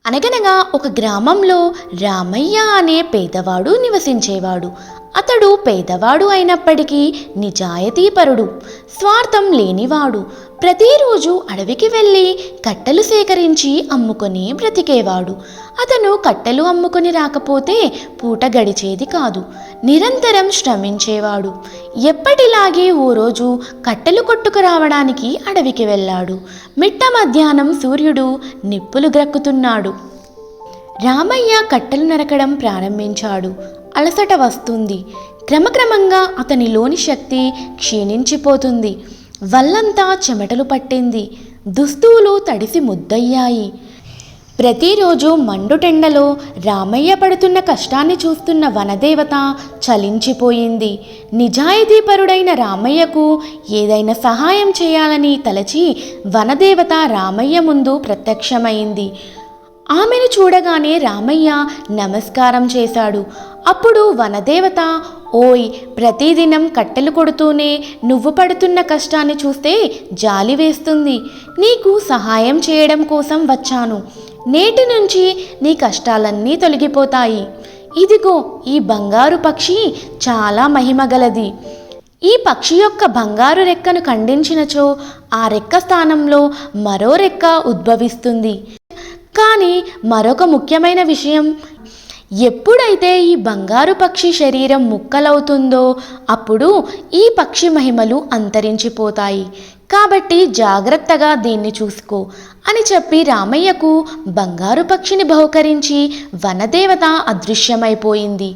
అనగనగా ఒక గ్రామంలో రామయ్య అనే పేదవాడు నివసించేవాడు. అతడు పేదవాడు అయినప్పటికీ నిజాయితీపరుడు, స్వార్థం లేనివాడు. ప్రతిరోజు అడవికి వెళ్ళి కట్టెలు సేకరించి అమ్ముకొని బ్రతికేవాడు. అతను కట్టెలు అమ్ముకొని రాకపోతే పూట గడిచేది కాదు. నిరంతరం శ్రమించేవాడు. ఎప్పటిలాగే ఓ రోజు కట్టెలు కొట్టుకు రావడానికి అడవికి వెళ్ళాడు. మిట్ట మధ్యాహ్నం సూర్యుడు నిప్పులు గ్రక్కుతున్నాడు. రామయ్య కట్టెలు నరకడం ప్రారంభించాడు. అలసట వస్తుంది. క్రమక్రమంగా అతనిలోని శక్తి క్షీణించిపోతుంది. వల్లంతా చెమటలు పట్టింది. దుస్తువులు తడిసి ముద్దయ్యాయి. ప్రతిరోజు మండుటెండలో రామయ్య పడుతున్న కష్టాన్ని చూస్తున్న వనదేవత చలించిపోయింది. నిజాయితీపరుడైన రామయ్యకు ఏదైనా సహాయం చేయాలని తలచి వనదేవత రామయ్య ముందు ప్రత్యక్షమైంది. ఆమెను చూడగానే రామయ్య నమస్కారం చేశాడు. అప్పుడు వనదేవత, ఓయ్, ప్రతిదినం కట్టెలు కొడుతూనే నువ్వు పడుతున్న కష్టాన్ని చూస్తే జాలి వేస్తుంది. నీకు సహాయం చేయడం కోసం వచ్చాను. నేటి నుంచి నీ కష్టాలన్నీ తొలగిపోతాయి. ఇదిగో ఈ బంగారు పక్షి చాలా మహిమగలది. ఈ పక్షి యొక్క బంగారు రెక్కను ఖండించినచో ఆ రెక్క స్థానంలో మరో రెక్క ఉద్భవిస్తుంది. కానీ మరొక ముఖ్యమైన విషయం, ఎప్పుడైతే ఈ బంగారు పక్షి శరీరం ముక్కలవుతుందో అప్పుడు ఈ పక్షి మహిమలు అంతరించిపోతాయి. కాబట్టి జాగ్రత్తగా దీన్ని చూసుకో అని చెప్పి రామయ్యకు బంగారు పక్షిని బహుకరించి వనదేవత అదృశ్యమైపోయింది.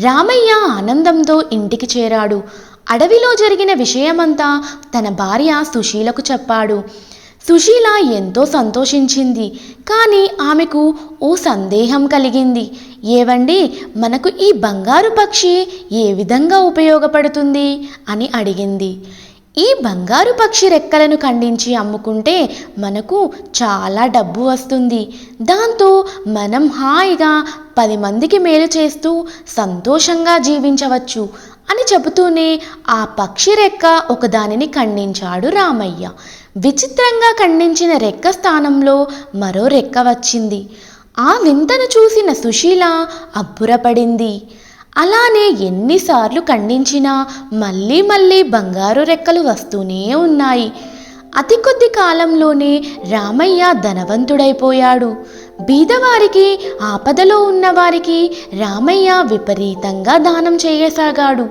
రామయ్య ఆనందంతో ఇంటికి చేరాడు. అడవిలో జరిగిన విషయమంతా తన భార్య సుశీలకు చెప్పాడు. సుశీల ఎంతో సంతోషించింది. కానీ ఆమెకు ఓ సందేహం కలిగింది. ఏవండి, మనకు ఈ బంగారు పక్షి ఏ విధంగా ఉపయోగపడుతుంది అని అడిగింది. ఈ బంగారు పక్షి రెక్కలను ఖండించి అమ్ముకుంటే మనకు చాలా డబ్బు వస్తుంది. దాంతో మనం హాయిగా 10 మందికి మేలు చేస్తూ సంతోషంగా జీవించవచ్చు అని చెబుతూనే ఆ పక్షి రెక్క ఒకదానిని ఖండించాడు రామయ్య. విచిత్రంగా ఖండించిన రెక్క స్థానంలో మరో రెక్క వచ్చింది. ఆ వింతను చూసిన సుశీల అబ్బురపడింది. అలానే ఎన్నిసార్లు ఖండించినా మళ్ళీ మళ్ళీ బంగారు రెక్కలు వస్తూనే ఉన్నాయి. అతి కొద్ది కాలంలోనే రామయ్య ధనవంతుడైపోయాడు. బీదవారికి, ఆపదలో ఉన్నవారికి రామయ్య విపరీతంగా దానం చేయసాగాడు.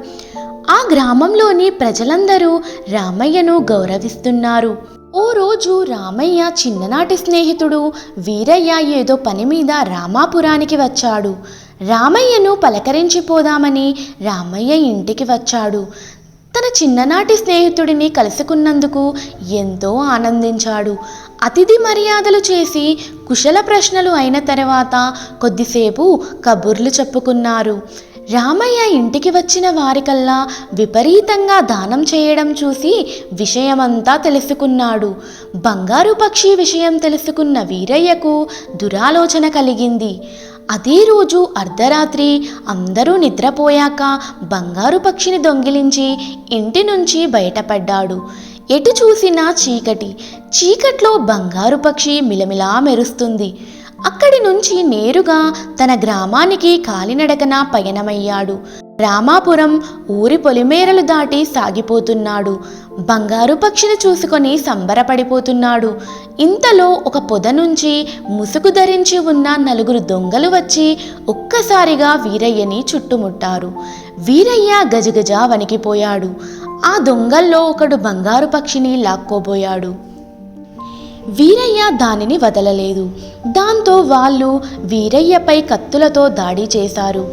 ఆ గ్రామంలోని ప్రజలందరూ రామయ్యను గౌరవిస్తున్నారు. ఓ రోజు రామయ్య చిన్ననాటి స్నేహితుడు వీరయ్య ఏదో పని మీద రామాపురానికి వచ్చాడు. రామయ్యను పలకరించిపోదామని రామయ్య ఇంటికి వచ్చాడు. తన చిన్ననాటి స్నేహితుడిని కలుసుకున్నందుకు ఎంతో ఆనందించాడు. అతిథి మర్యాదలు చేసి కుశల ప్రశ్నలు అయిన తర్వాత కొద్దిసేపు కబుర్లు చెప్పుకున్నారు. రామయ్య ఇంటికి వచ్చిన వారికల్లా విపరీతంగా దానం చేయడం చూసి విషయమంతా తెలుసుకున్నాడు. బంగారు పక్షి విషయం తెలుసుకున్న వీరయ్యకు దురాలోచన కలిగింది. అదే రోజు అర్ధరాత్రి అందరూ నిద్రపోయాక బంగారు పక్షిని దొంగిలించి ఇంటి నుంచి బయటపడ్డాడు. ఎటు చూసినా చీకటి. చీకట్లో బంగారు పక్షి మిలమిలా మెరుస్తుంది. అక్కడి నుంచి నేరుగా తన గ్రామానికి కాలినడకన పయనమయ్యాడు. రామాపురం ఊరి పొలిమేరలు దాటి సాగిపోతున్నాడు. బంగారు పక్షిని చూసుకొని సంబరపడిపోతున్నాడు. ఇంతలో ఒక పొద నుంచి ముసుగు ధరించి ఉన్న 4 దొంగలు వచ్చి ఒక్కసారిగా వీరయ్యని చుట్టుముట్టారు. వీరయ్య గజగజ వణికిపోయాడు. ఆ దొంగల్లో ఒకడు బంగారు పక్షిని లాక్కోబోయాడు. వీరయ్య దానిని వదలలేదు. దాంతో వాళ్ళు వీరయ్యపై కత్తులతో దాడి చేశారు.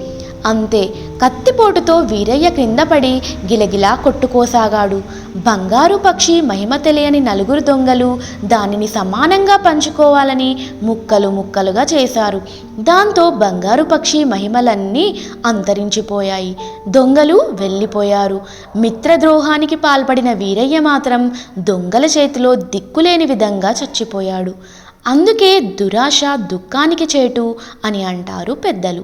అంతే, కత్తిపోటుతో వీరయ్య క్రింద పడి గిలగిలా కొట్టుకోసాగాడు. బంగారు పక్షి మహిమ తెలియని 4 దొంగలు దానిని సమానంగా పంచుకోవాలని ముక్కలు ముక్కలుగా చేశారు. దాంతో బంగారు పక్షి మహిమలన్నీ అంతరించిపోయాయి. దొంగలు వెళ్ళిపోయారు. మిత్రద్రోహానికి పాల్పడిన వీరయ్య మాత్రం దొంగల చేతిలో దిక్కులేని విధంగా చచ్చిపోయాడు. అందుకే దురాశ దుఃఖానికి చేటు అని అంటారు పెద్దలు.